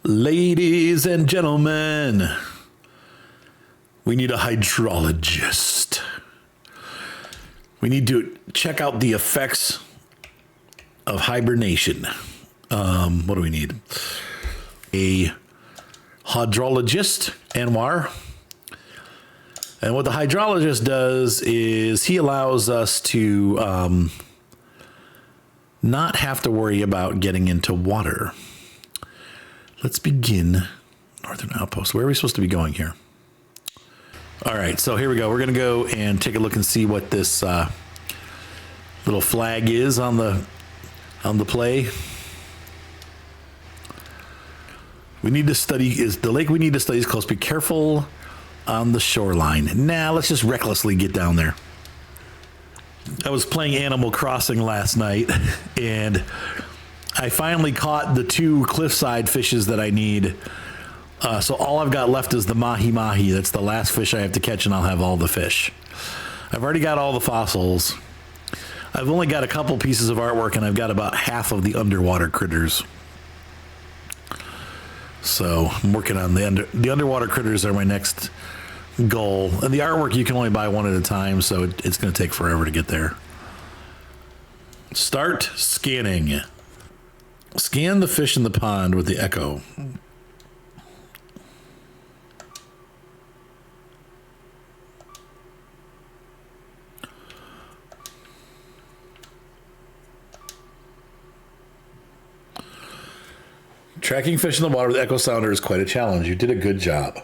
Ladies and gentlemen, we need a hydrologist. We need to check out the effects of hibernation. What do we need? A hydrologist, Anwar. And what the hydrologist does is he allows us to not have to worry about getting into water. Let's begin Northern Outpost. Where are we supposed to be going here? All right, so here we go. We're going to go and take a look and see what this little flag is on the play. We need to study, is the lake we need to study is close. Be careful on the shoreline. Nah, let's just recklessly get down there. I was playing Animal Crossing last night, and I finally caught the 2 cliffside fishes that I need. So all I've got left is the mahi-mahi. That's the last fish I have to catch, and I'll have all the fish. I've already got all the fossils. I've only got a couple pieces of artwork, and I've got about half of the underwater critters. So I'm working on the underwater critters are my next goal. And the artwork, you can only buy one at a time, so it's going to take forever to get there. Start scanning. Scan the fish in the pond with the echo. Tracking fish in the water with echo sounder is quite a challenge. You did a good job.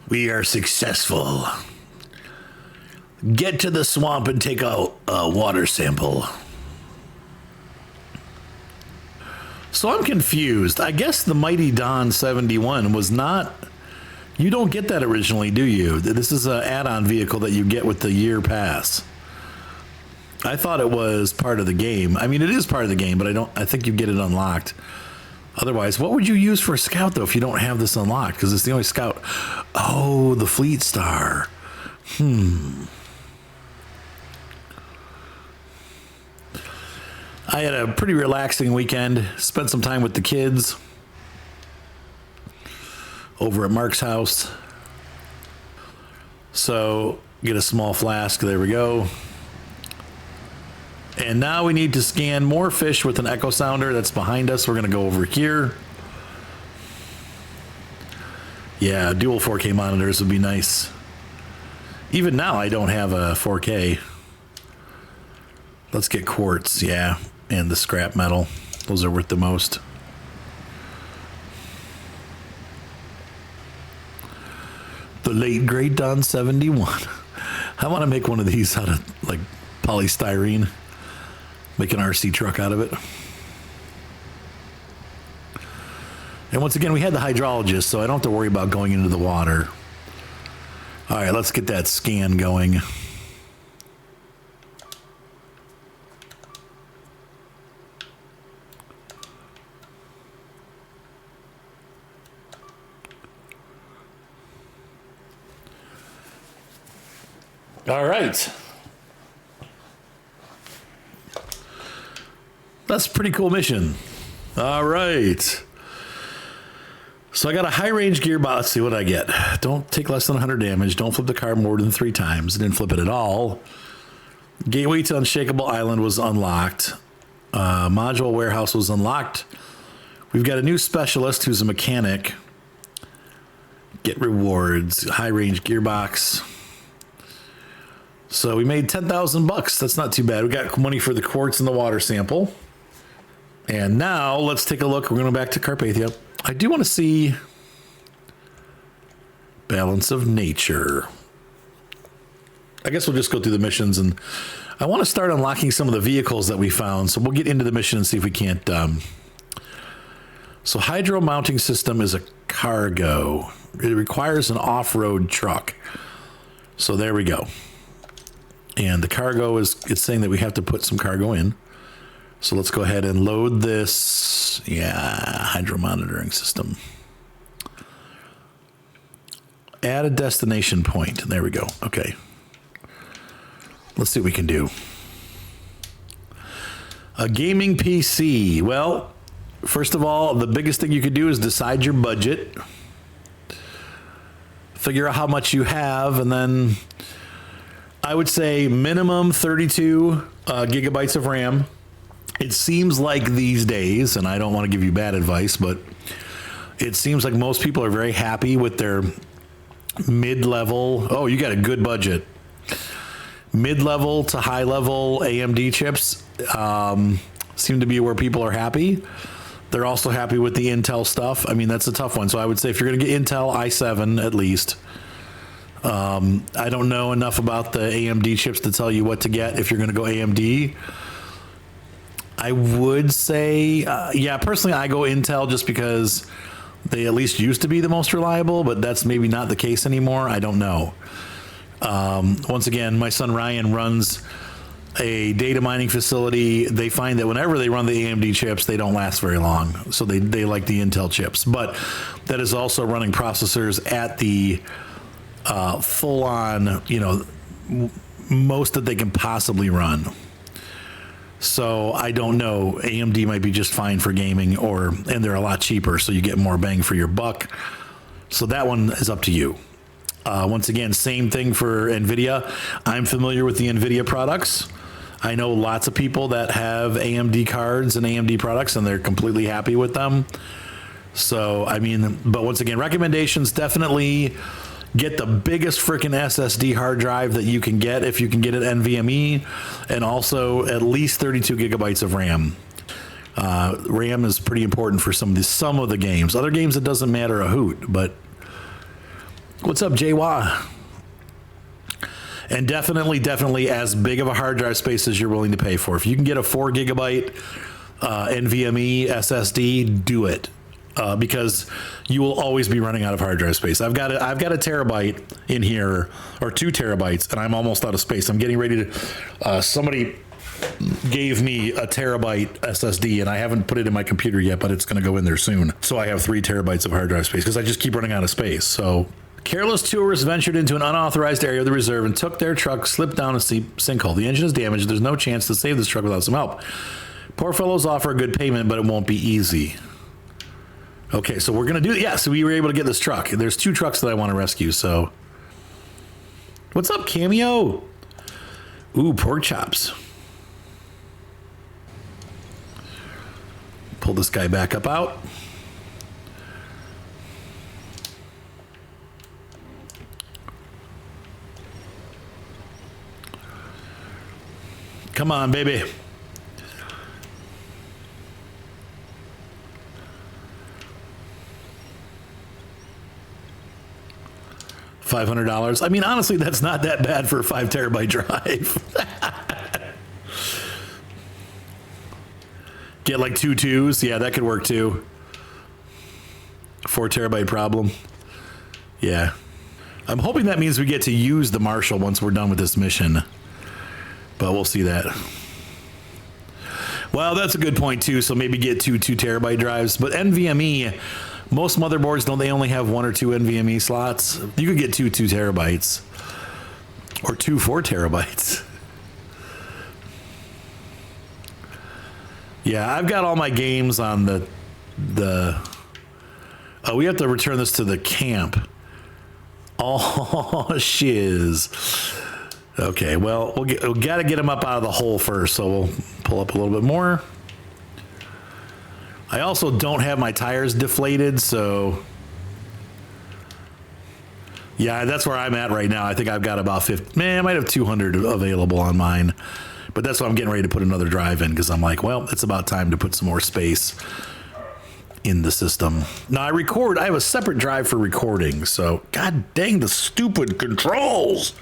We are successful. Get to the swamp and take a water sample. So I'm confused. I guess the Mighty Don 71 was not... You don't get that originally, do you? This is an add-on vehicle that you get with the year pass. I thought it was part of the game. I mean, it is part of the game, but I think you get it unlocked. Otherwise, what would you use for a scout, though, if you don't have this unlocked? Because it's the only scout. Oh, the Fleet Star. I had a pretty relaxing weekend. Spent some time with the kids over at Mark's house. So, get a small flask. There we go. And now we need to scan more fish with an echo sounder that's behind us. We're going to go over here. Yeah, dual 4K monitors would be nice. Even now, I don't have a 4K. Let's get quartz, yeah, and the scrap metal. Those are worth the most. The late great Don 71. I want to make one of these out of like polystyrene. Make an RC truck out of it. And once again, we had the hydrologist, so I don't have to worry about going into the water. All right, let's get that scan going. All right. That's a pretty cool mission. All right. So I got a high range gearbox. Let's see what I get. Don't take less than 100 damage. Don't flip the car more than 3 times. Didn't flip it at all. Gateway to Unshakable Island was unlocked. Module Warehouse was unlocked. We've got a new specialist who's a mechanic. Get rewards. High range gearbox. So we made 10,000 bucks. That's not too bad. We got money for the quartz and the water sample. And now let's take a look. We're going back to Carpathia. I do want to see balance of nature. I guess we'll just go through the missions, and I want to start unlocking some of the vehicles that we found. So we'll get into the mission and see if we can't. So hydro mounting system is a cargo. It requires an off-road truck. So there we go. And the cargo it's saying that we have to put some cargo in. So let's go ahead and load this. Yeah, hydro monitoring system. Add a destination point. There we go. Okay. Let's see what we can do. A gaming PC. Well, First of all, the biggest thing you could do is decide your budget. Figure out how much you have, and then I would say minimum 32 gigabytes of RAM. It seems like these days, and I don't want to give you bad advice, but it seems like most people are very happy with their mid-level. Oh, you got a good budget. Mid-level to high-level AMD chips seem to be where people are happy. They're also happy with the Intel stuff. I mean, that's a tough one. So I would say if you're going to get Intel i7 at least. I don't know enough about the AMD chips to tell you what to get if you're going to go AMD. I would say, yeah, personally, I go Intel just because they at least used to be the most reliable, but that's maybe not the case anymore. I don't know. Once again, my son Ryan runs a data mining facility. They find that whenever they run the AMD chips, they don't last very long. So they like the Intel chips. But that is also running processors at the full on, most that they can possibly run. So I don't know. AMD might be just fine for gaming, and they're a lot cheaper, so you get more bang for your buck. So that one is up to you. Once again, same thing for NVIDIA. I'm familiar with the NVIDIA products. I know lots of people that have AMD cards and AMD products, and they're completely happy with them. So, I mean, but once again, recommendations, definitely get the biggest freaking SSD hard drive that you can get if you can get it NVMe, and also at least 32 gigabytes of RAM. RAM is pretty important for some of the games. Other games, it doesn't matter a hoot, but what's up, JWA? And definitely as big of a hard drive space as you're willing to pay for. If you can get a 4 gigabyte NVMe SSD, do it. Because you will always be running out of hard drive space. I've got a terabyte in here, or 2 terabytes, and I'm almost out of space. I'm getting ready to. Somebody gave me a terabyte SSD, and I haven't put it in my computer yet, but it's going to go in there soon. So I have 3 terabytes of hard drive space because I just keep running out of space. So careless tourists ventured into an unauthorized area of the reserve and took their truck, slipped down a steep sinkhole. The engine is damaged. There's no chance to save this truck without some help. Poor fellows offer a good payment, but it won't be easy. Okay, so we're going to do it. Yeah, so we were able to get this truck. There's 2 trucks that I want to rescue, so. What's up, Cameo? Ooh, pork chops. Pull this guy back up out. Come on, baby. $500. I mean, honestly, that's not that bad for a 5 terabyte drive. Get like 2 2s. Yeah, that could work too. 4 terabyte problem. Yeah. I'm hoping that means we get to use the Marshall once we're done with this mission. But we'll see that. Well, that's a good point too. So maybe get 2 terabyte drives. But NVMe, most motherboards, don't they only have 1 or 2 NVMe slots? You could get 2 terabytes or 2 4 terabytes. Yeah, I've got all my games on the oh, we have to return this to the camp. Oh, shiz. Okay, well, we got to get them up out of the hole first, so we'll pull up a little bit more. I also don't have my tires deflated, so yeah, that's where I'm at right now. I think I've got about 50. Man, I might have 200 available on mine, but that's why I'm getting ready to put another drive in, because I'm like, well, it's about time to put some more space in the system. Now I have a separate drive for recording, so god dang the stupid controls.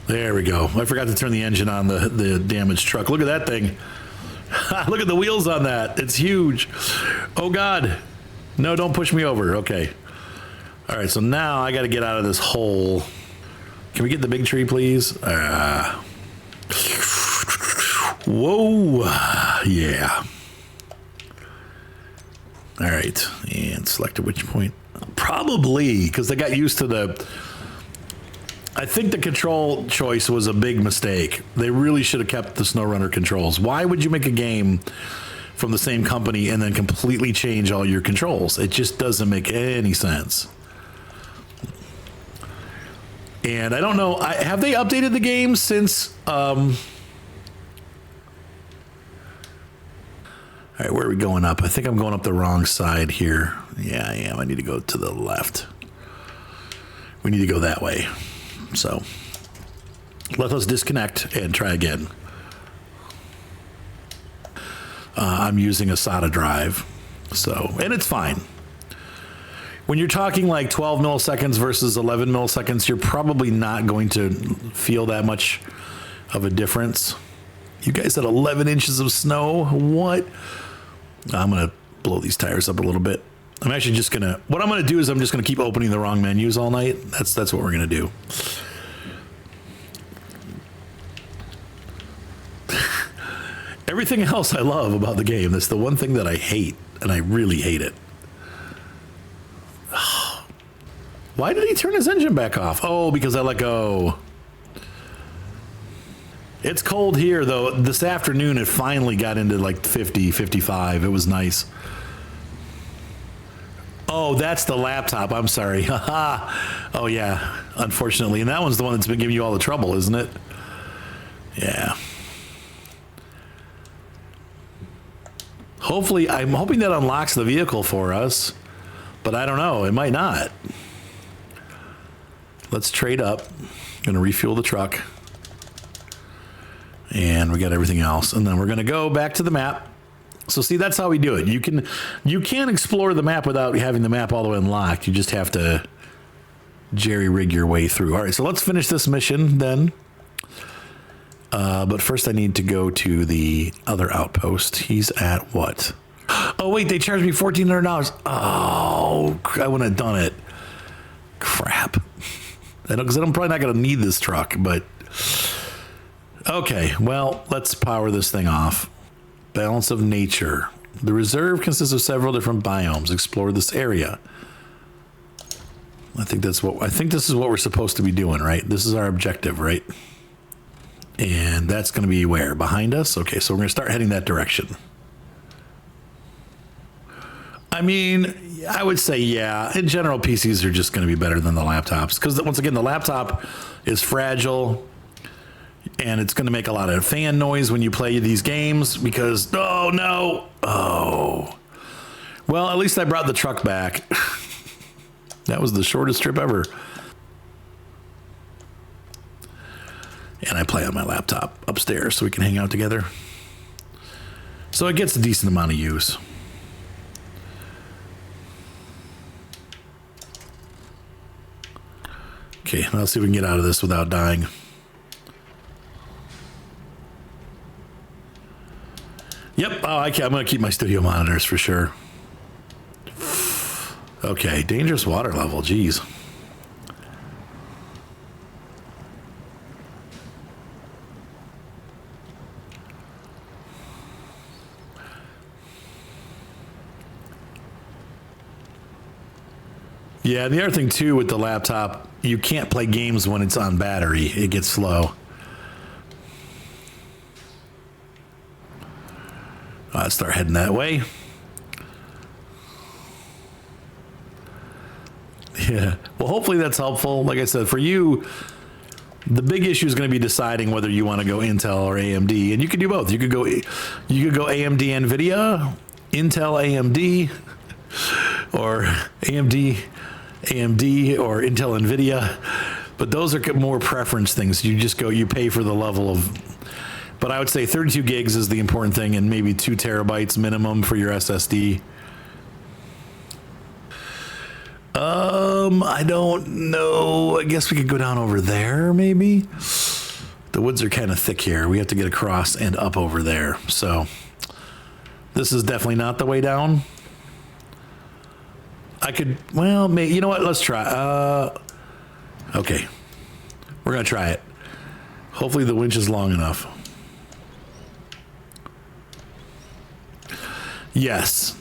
There we go. I forgot to turn the engine on the damaged truck. Look at that thing. Look at the wheels on that. It's huge. Oh, God. No, don't push me over. Okay. All right, so now I got to get out of this hole. Can we get the big tree, please? Whoa. Yeah. All right. And select at which point. Probably, because I got used to the I think the control choice was a big mistake. They really should have kept the SnowRunner controls. Why would you make a game from the same company and then completely change all your controls? It just doesn't make any sense. And I don't know, have they updated the game since... all right, where are we going up? I think I'm going up the wrong side here. Yeah, I am. I need to go to the left. We need to go that way. So let us disconnect and try again. I'm using a SATA drive, so, and it's fine. When you're talking like 12 milliseconds versus 11 milliseconds, you're probably not going to feel that much of a difference. You guys had 11 inches of snow. What? I'm going to blow these tires up a little bit. I'm actually just going to, what I'm going to do is I'm just going to keep opening the wrong menus all night. That's what we're going to do. Everything else I love about the game. That's the one thing that I hate, and I really hate it. Why did he turn his engine back off? Oh, because I let go. It's cold here, though. This afternoon, it finally got into like 50, 55. It was nice. Oh, that's the laptop. I'm sorry. Oh, yeah. Unfortunately. And that one's the one that's been giving you all the trouble, isn't it? Yeah. Hopefully, I'm hoping that unlocks the vehicle for us, but I don't know. It might not. Let's trade up. Gonna refuel the truck. And we got everything else. And then we're gonna go back to the map. So see, that's how we do it. You can explore the map without having the map all the way unlocked. You just have to jerry-rig your way through. All right, so let's finish this mission then. But first I need to go to the other outpost. He's at what? Oh, wait, they charged me $1,400. Oh, I wouldn't have done it. Crap. Because I'm probably not going to need this truck, but... Okay, well, let's power this thing off. Balance of nature. The reserve consists of several different biomes. Explore this area. I think this is what we're supposed to be doing, right? This is our objective, right? And that's going to be where? Behind us? Okay, so we're going to start heading that direction. I mean, I would say, yeah, in general, PCs are just going to be better than the laptops. Because once again, the laptop is fragile. And it's going to make a lot of fan noise when you play these games because, oh, no. Oh. Well, at least I brought the truck back. That was the shortest trip ever. And I play on my laptop upstairs so we can hang out together. So it gets a decent amount of use. Okay, let's see if we can get out of this without dying. Yep, oh, I'm going to keep my studio monitors for sure. Okay, dangerous water level, geez. Yeah, the other thing too with the laptop, you can't play games when it's on battery. It gets slow. Let's start heading that way. Yeah, well, hopefully that's helpful. Like I said, for you, the big issue is going to be deciding whether you want to go Intel or AMD, and you could do both. You could go AMD NVIDIA, Intel AMD, or AMD or Intel NVIDIA. But those are more preference things. You pay for the level of. But I would say 32 gigs is the important thing, and maybe 2 terabytes minimum for your SSD. I don't know. I guess we could go down over there, maybe. The woods are kind of thick here. We have to get across and up over there. So this is definitely not the way down. I could, well, maybe, you know what? Let's try. Okay. We're going to try it. Hopefully the winch is long enough. Yes.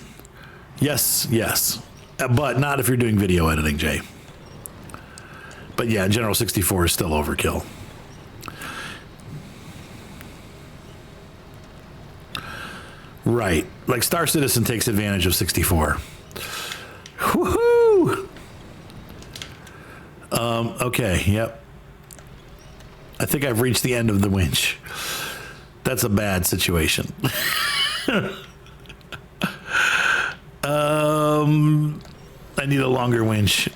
Yes, yes. But not if you're doing video editing, Jay. But yeah, General 64 is still overkill. Right. Like Star Citizen takes advantage of 64. Woohoo! Okay, yep. I think I've reached the end of the winch. That's a bad situation. I need a longer winch.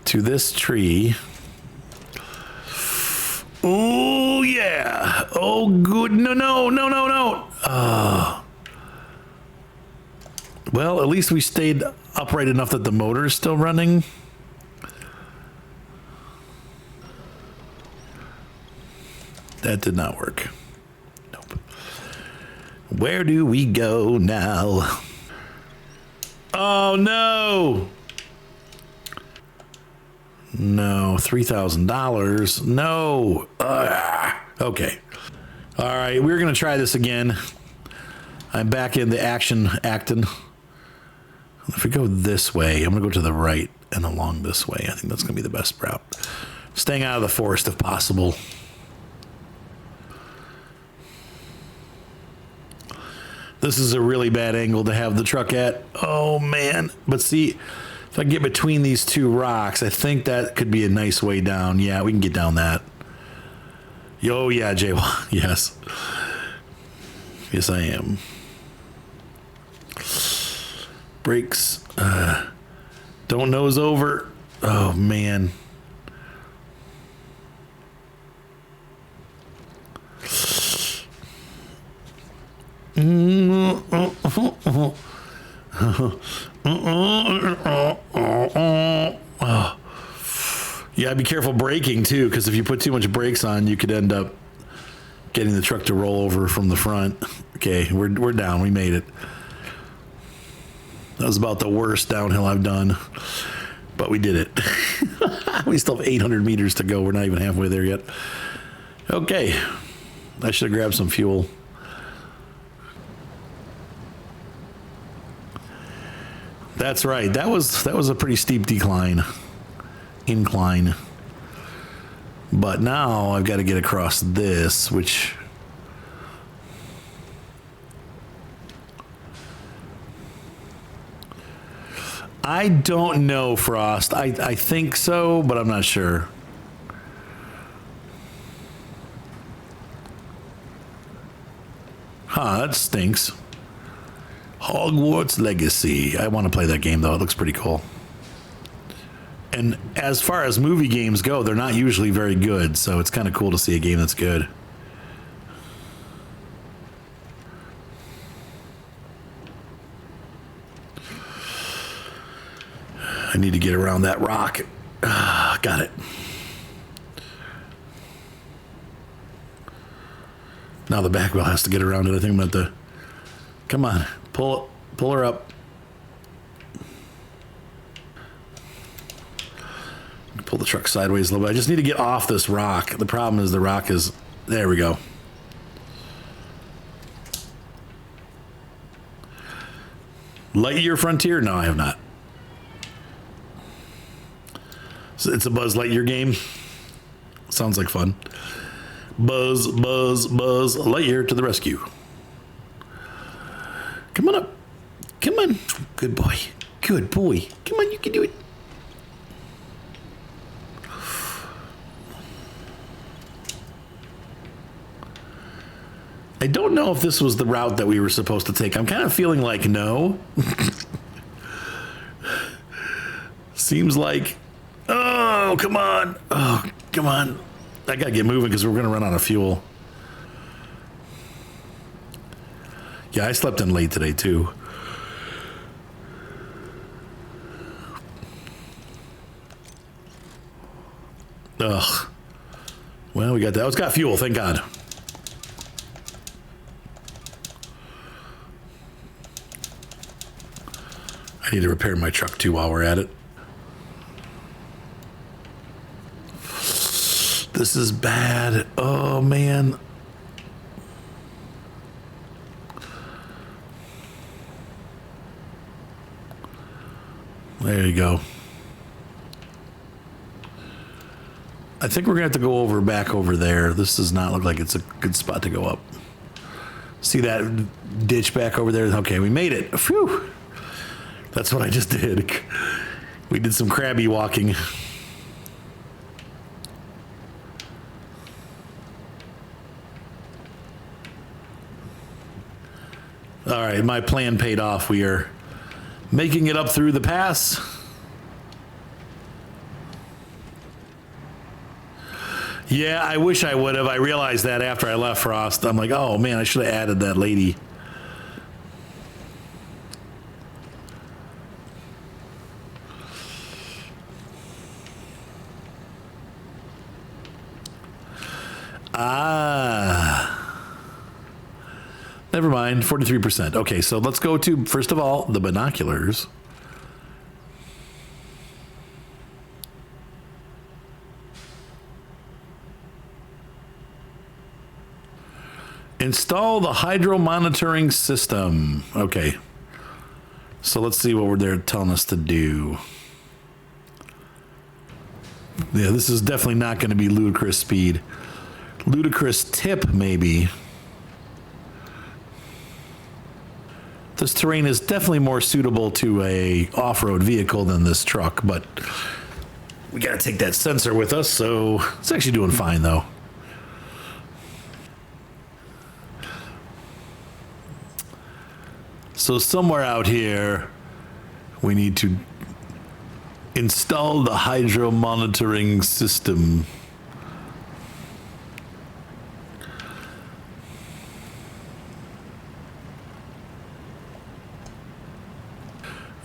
To this tree. Oh, yeah. Oh, good. No, no, no, no, no. Well, at least we stayed upright enough that the motor is still running. That did not work. Nope. Where do we go now? Oh, no. No, $3,000. No. Okay. All right, we're going to try this again. I'm back in the acting. If we go this way, I'm going to go to the right and along this way. I think that's going to be the best route. Staying out of the forest if possible. This is a really bad angle to have the truck at. Oh, man. But see, if I get between these two rocks, I think that could be a nice way down. Yeah, we can get down that. Oh, yeah, Jay. Yes. Yes, I am. Brakes. Don't nose over. Oh, man. Yeah, be careful braking too, because if you put too much brakes on, you could end up getting the truck to roll over from the front. Okay, we're down. We made it. That was about the worst downhill I've done, but we did it. We still have 800 meters to go. We're not even halfway there yet. Okay, I should have grabbed some fuel. That's right. That was a pretty steep incline. But now I've got to get across this, which I don't know, Frost. I think so, but I'm not sure. Huh, that stinks. Hogwarts Legacy. I want to play that game, though. It looks pretty cool. And as far as movie games go, they're not usually very good, so it's kind of cool to see a game that's good. I need to get around that rock. Got it. Now the back wheel has to get around it. I think I'm going to have to... Come on. Pull her up. Pull the truck sideways a little bit. I just need to get off this rock. The problem is the rock is... There we go. Lightyear Frontier? No, I have not. So it's a Buzz Lightyear game. Sounds like fun. Buzz Lightyear to the rescue. Come on up. Come on. Good boy. Good boy. Come on, you can do it. I don't know if this was the route that we were supposed to take. I'm kind of feeling like no. Seems like... Oh, come on. Oh, come on. I got to get moving because we're going to run out of fuel. Yeah, I slept in late today, too. Ugh. Well, we got that. Oh, it's got fuel, thank God. I need to repair my truck, too, while we're at it. This is bad. Oh, man. There you go. I think we're gonna have to go back over there. This does not look like it's a good spot to go up. See that ditch back over there? Okay, we made it. Phew. That's what I just did. We did some crabby walking. All right, my plan paid off. We are making it up through the pass. Yeah, I wish I would have. I realized that after I left Frost. I'm like, oh man, I should have added that lady. Never mind, 43%. Okay, so let's go to, first of all, the binoculars. Install the hydro monitoring system. Okay. So let's see what they're telling us to do. Yeah, this is definitely not going to be ludicrous speed. Ludicrous tip, maybe. This terrain is definitely more suitable to a off-road vehicle than this truck, but we got to take that sensor with us, so it's actually doing fine, though. So somewhere out here, we need to install the hydro monitoring system.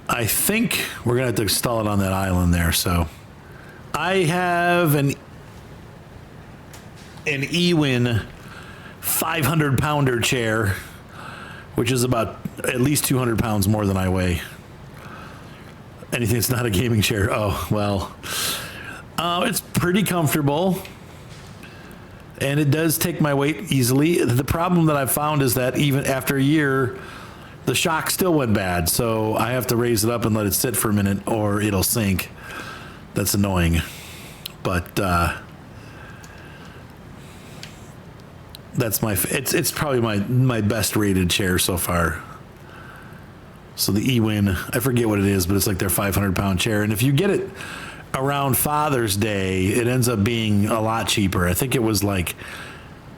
I think we're gonna have to install it on that island there. So I have an Ewin 500-pounder chair, which is about at least 200 pounds more than I weigh. Anything that's not a gaming chair. Oh, well. It's pretty comfortable. And it does take my weight easily. The problem that I've found is that even after a year, the shock still went bad. So I have to raise it up and let it sit for a minute or it'll sink. That's annoying. But that's it's probably my best rated chair so far. So the Ewin, I forget what it is, but it's like their 500-pound chair. And if you get it around Father's Day, it ends up being a lot cheaper. I think it was like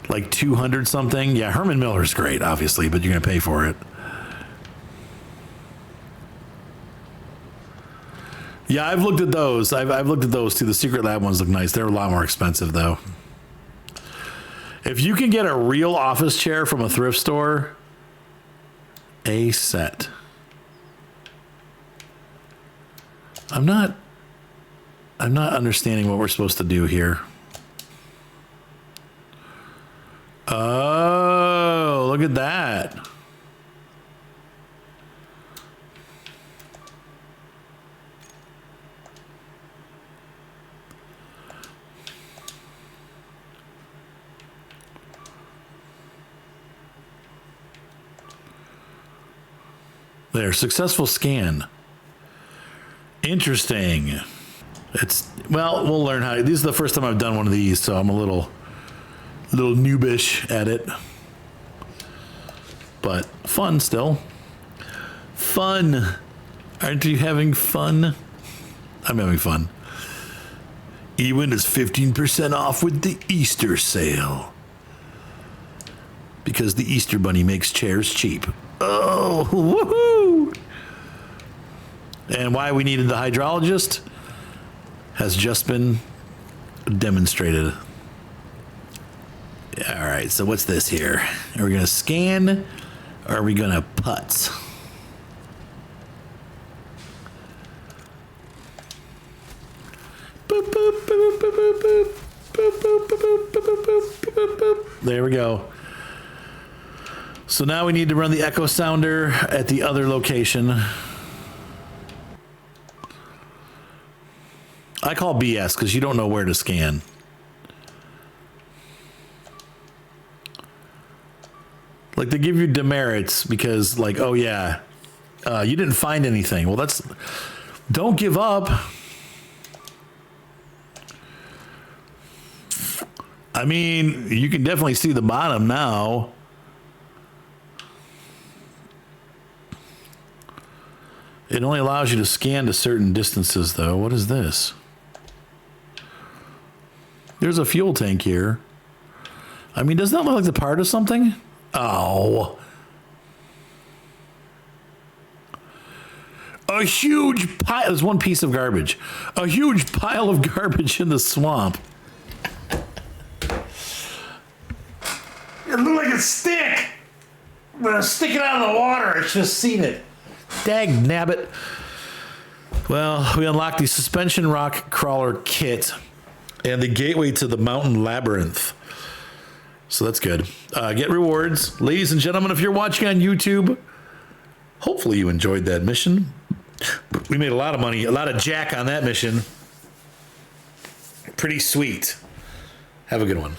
200 something. Yeah, Herman Miller's great, obviously, but you're gonna pay for it. Yeah, I've looked at those. I've looked at those too. The Secret Lab ones look nice. They're a lot more expensive though. If you can get a real office chair from a thrift store, a set. I'm not understanding what we're supposed to do here. Oh, look at that. There, successful scan. Interesting. Well, we'll learn how. This is the first time I've done one of these, so I'm a little noobish at it. But fun still. Fun. Aren't you having fun? I'm having fun. Ewin is 15% off with the Easter sale. Because the Easter Bunny makes chairs cheap. Oh, woohoo! And why we needed the hydrologist has just been demonstrated. All right, so what's this here? Are we gonna scan or are we gonna putz? Boop, boop, boop, boop, boop, boop, boop, boop, boop, boop, boop, boop, boop. There we go. So now we need to run the echo sounder at the other location. I call BS because you don't know where to scan. Like they give you demerits because like, oh yeah, you didn't find anything. Well, Don't give up. I mean, you can definitely see the bottom now. It only allows you to scan to certain distances, though. What is this? There's a fuel tank here. I mean, doesn't that look like the part of something? Oh. A huge pile. There's one piece of garbage. A huge pile of garbage in the swamp. It looked like a stick. But it's sticking out of the water. I just seen it. Dag nabbit. Well, we unlocked the suspension rock crawler kit and the gateway to the mountain labyrinth. So that's good. Get rewards. Ladies and gentlemen, if you're watching on YouTube, hopefully you enjoyed that mission. We made a lot of money, a lot of jack on that mission. Pretty sweet. Have a good one.